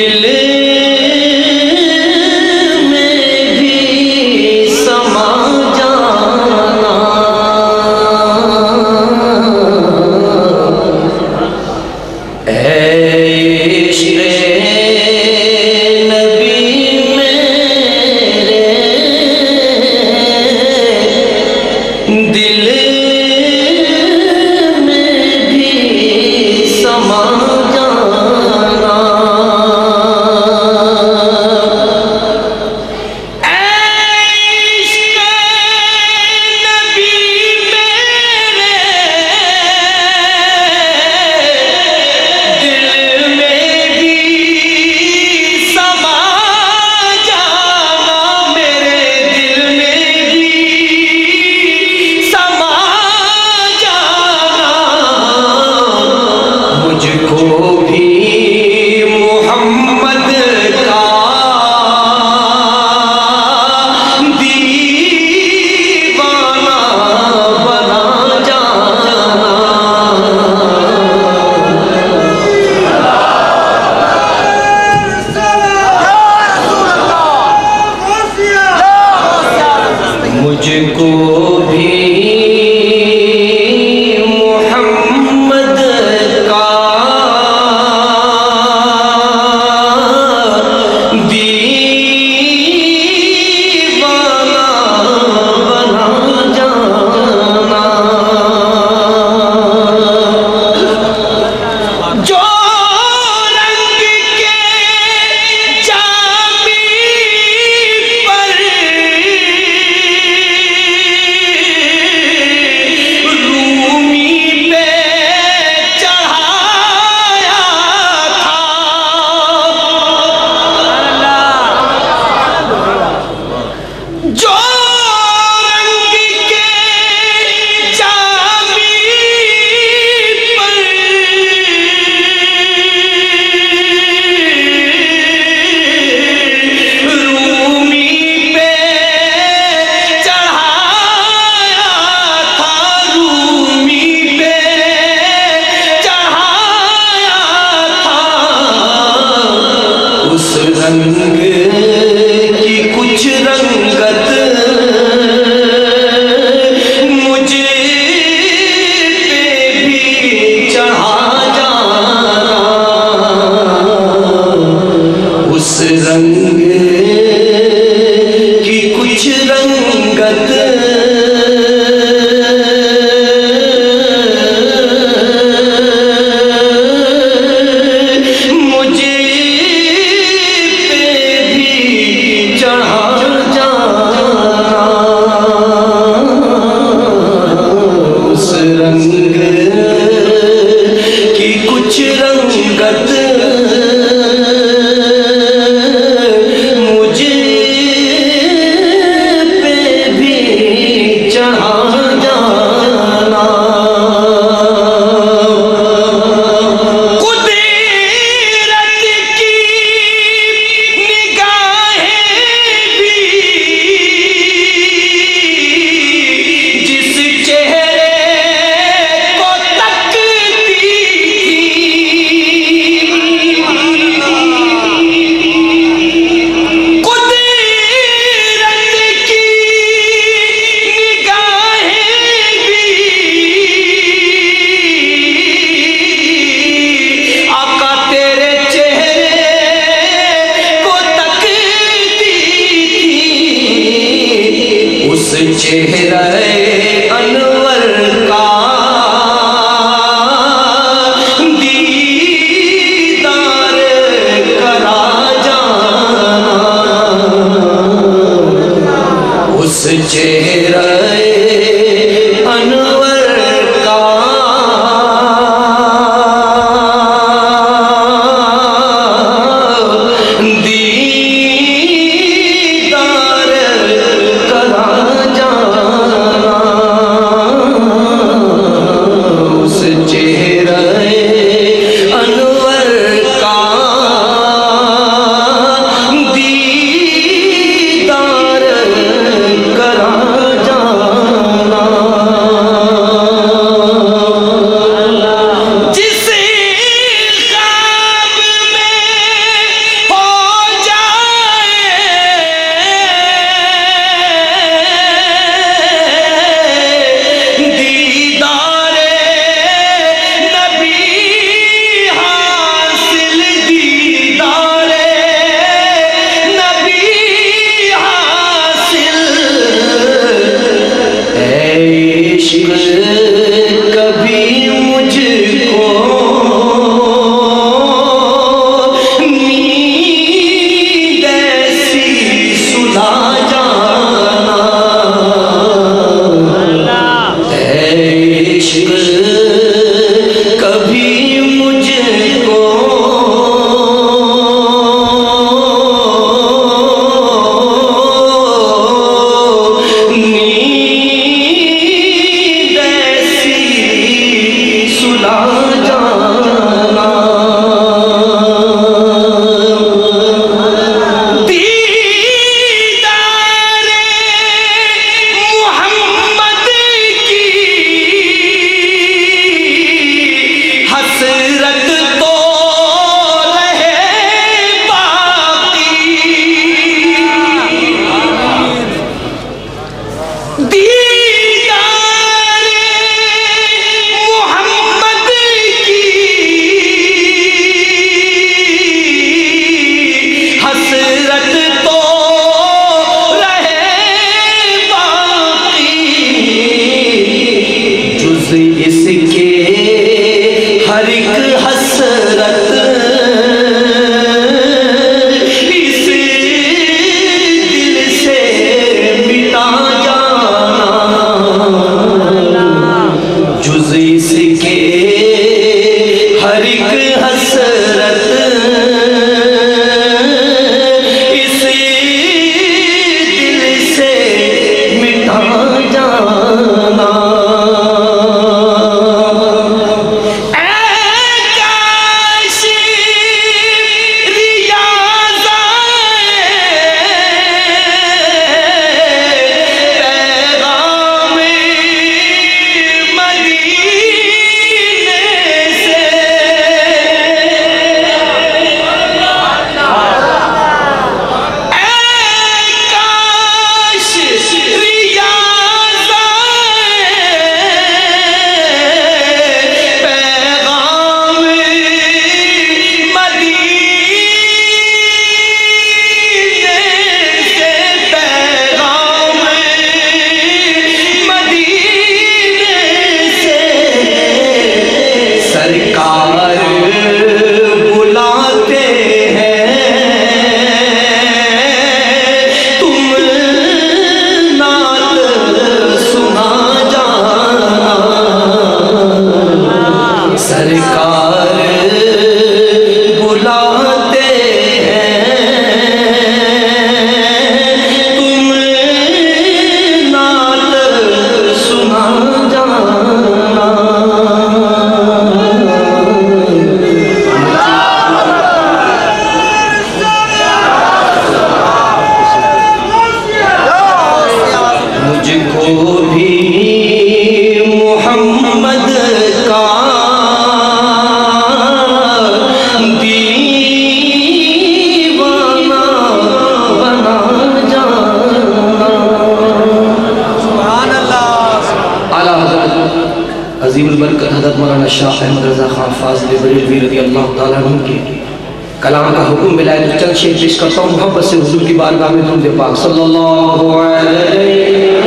دل میں بھی سما جانا، اے عشق نبی میرے دل میں بھی سما جانا، مجھ کو بھی محمد کا دیوانہ بنا جانا، جو رنگ کی کچھ رنگت مجھے پہ بھی چڑھا جانا، اس رنگ کی کچھ رنگت چہرہ انور کا دیدار کرا جانا، اس چہرہ انور کا دیدار کرا جانا۔ عظیم البرکت حضرت مولانا شاہ احمد رضا خان فاضل بریلوی رضی اللہ تعالیٰ عنہ کے کلام کا حکم ملا ہے تو چند شعر پیش کرتا ہوں محبت سے حضور کی بارگاہ میں درود پاک صلی اللہ علیہ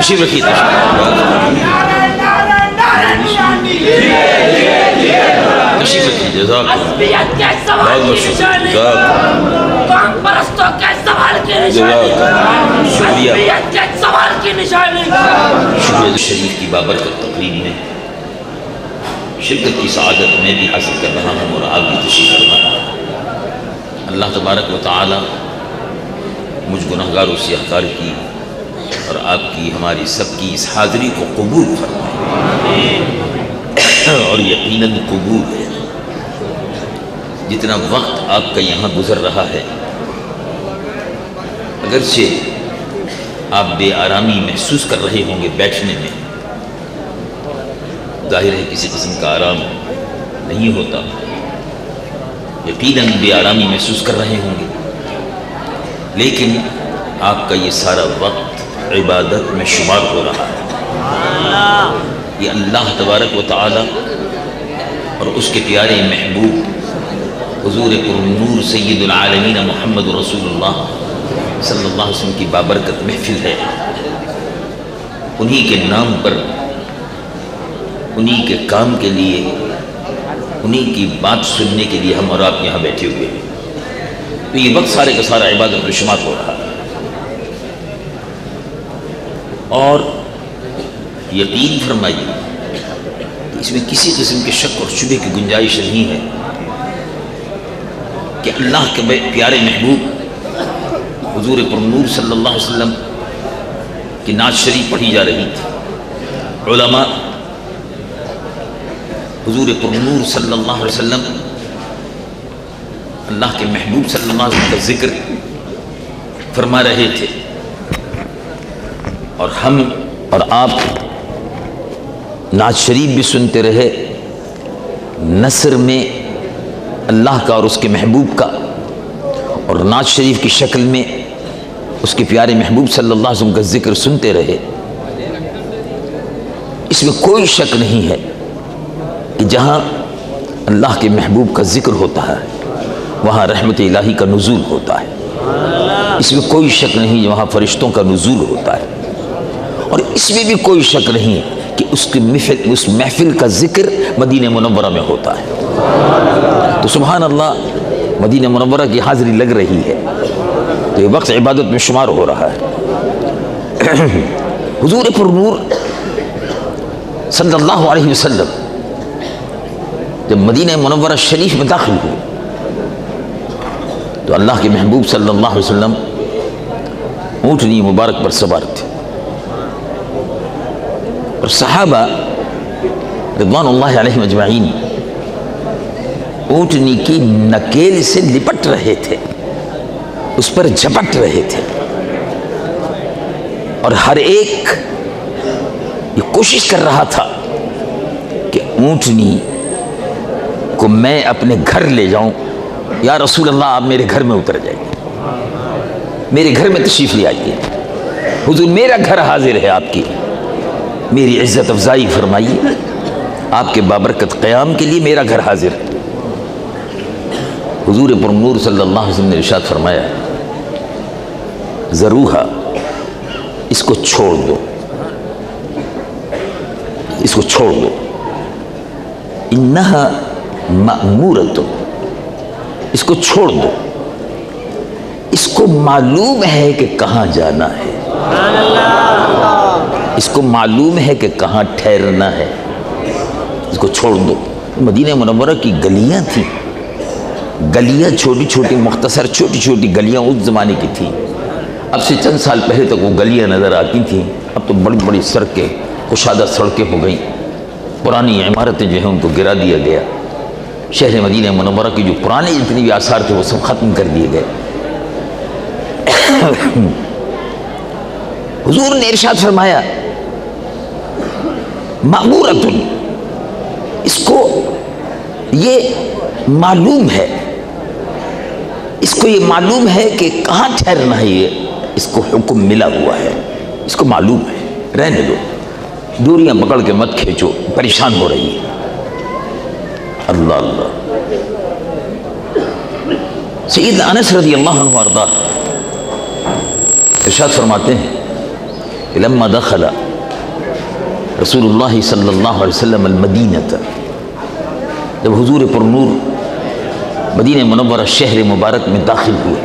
تشریف رکھیے. تشریف رکھیے. جزاک اللہ. شکریہ. شکریہ. شریف کی بابرکت تقریب میں شرکت کی سعادت میں بھی حاصل کر رہا ہوں اور آپ بھی تشریف فرمائیں. اللہ تبارک و تعالی مجھ گنہگاروں سے اختیار کی اور آپ کی ہماری سب کی اس حاضری کو قبول فرمائے. اور یقیناً قبول ہے. جتنا وقت آپ کا یہاں گزر رہا ہے، اگرچہ آپ بے آرامی محسوس کر رہے ہوں گے بیٹھنے میں، ظاہر ہے کسی قسم کا آرام نہیں ہوتا، یقیناً بے آرامی محسوس کر رہے ہوں گے، لیکن آپ کا یہ سارا وقت عبادت میں شمار ہو رہا ہے. یہ اللہ تبارک و تعالی اور اس کے پیارے محبوب حضور پرنور سید العالمین محمد رسول اللہ صلی اللہ علیہ وسلم کی بابرکت محفل ہے. انہی کے نام پر، انہی کے کام کے لیے، انہی کی بات سننے کے لیے ہم اور آپ یہاں بیٹھے ہوئے ہیں. تو یہ وقت سارے کا سارا عبادت میں شمار ہو رہا ہے. اور یقین فرمائیے کہ اس میں کسی قسم کے شک اور شبہ کی گنجائش نہیں ہے کہ اللہ کے پیارے محبوب حضور پرنور صلی اللہ علیہ وسلم کی نعت شریف پڑھی جا رہی تھی. علماء حضور پرنور صلی اللہ علیہ وسلم، اللہ کے محبوب صلی اللہ علیہ وسلم کا ذکر فرما رہے تھے، اور ہم اور آپ نعت شریف بھی سنتے رہے. نثر میں اللہ کا اور اس کے محبوب کا، اور نعت شریف کی شکل میں اس کے پیارے محبوب صلی اللہ علیہ وسلم کا ذکر سنتے رہے. اس میں کوئی شک نہیں ہے کہ جہاں اللہ کے محبوب کا ذکر ہوتا ہے وہاں رحمت الہی کا نزول ہوتا ہے. اس میں کوئی شک نہیں وہاں فرشتوں کا نزول ہوتا ہے. اور اس میں بھی کوئی شک نہیں کہ اس محفل کا ذکر مدینہ منورہ میں ہوتا ہے. تو سبحان اللہ، مدینہ منورہ کی حاضری لگ رہی ہے تو یہ وقت عبادت میں شمار ہو رہا ہے. حضور پرنور صلی اللہ علیہ وسلم جب مدینہ منورہ شریف میں داخل ہوئے تو اللہ کے محبوب صلی اللہ علیہ وسلم اونٹنی مبارک پر سوار تھے، اور صحابہ رضوان اللہ علیہم اجمعین اونٹنی کی نکیل سے لپٹ رہے تھے، اس پر جھپٹ رہے تھے، اور ہر ایک یہ کوشش کر رہا تھا کہ اونٹنی کو میں اپنے گھر لے جاؤں. یا رسول اللہ، آپ میرے گھر میں اتر جائیے، میرے گھر میں تشریف لے آئیے. حضور میرا گھر حاضر ہے، آپ کی میری عزت افزائی فرمائیے، آپ کے بابرکت قیام کے لیے میرا گھر حاضر ہے. حضور پرنور صلی اللہ علیہ وسلم نے ارشاد فرمایا، ذروہا، اس کو چھوڑ دو، اس کو چھوڑ دو. انہا مأمورۃ، اس کو چھوڑ دو، اس کو معلوم ہے کہ کہاں جانا ہے، اس کو معلوم ہے کہ کہاں ٹھہرنا ہے، اس کو چھوڑ دو. مدینہ منورہ کی گلیاں تھیں، گلیاں چھوٹی چھوٹی مختصر چھوٹی چھوٹی گلیاں اس زمانے کی تھیں. اب سے چند سال پہلے تک وہ گلیاں نظر آتی تھیں، اب تو بڑی بڑی سڑکیں، کشادہ سڑکیں ہو گئیں. پرانی عمارتیں جو ہیں ان کو گرا دیا گیا. شہر مدینہ منورہ کی جو پرانے جتنے بھی آثار تھے وہ سب ختم کر دیے گئے. حضور نے ارشاد فرمایا، مأمورۃ، اس کو یہ معلوم ہے، اس کو یہ معلوم ہے کہ کہاں ٹھہرنا ہے، یہ اس کو حکم ملا ہوا ہے، اس کو معلوم ہے. رہنے دو، دوریاں پکڑ کے مت کھینچو، پریشان ہو رہی ہے. اللہ اللہ. سیدنا انس رضی اللہ عنہ وارضہ ارشاد فرماتے ہیں، لما دخل رسول اللہ صلی اللہ علیہ وسلم المدینہ، جب حضور پر نور مدینہ منورہ شہر مبارک میں داخل ہوئے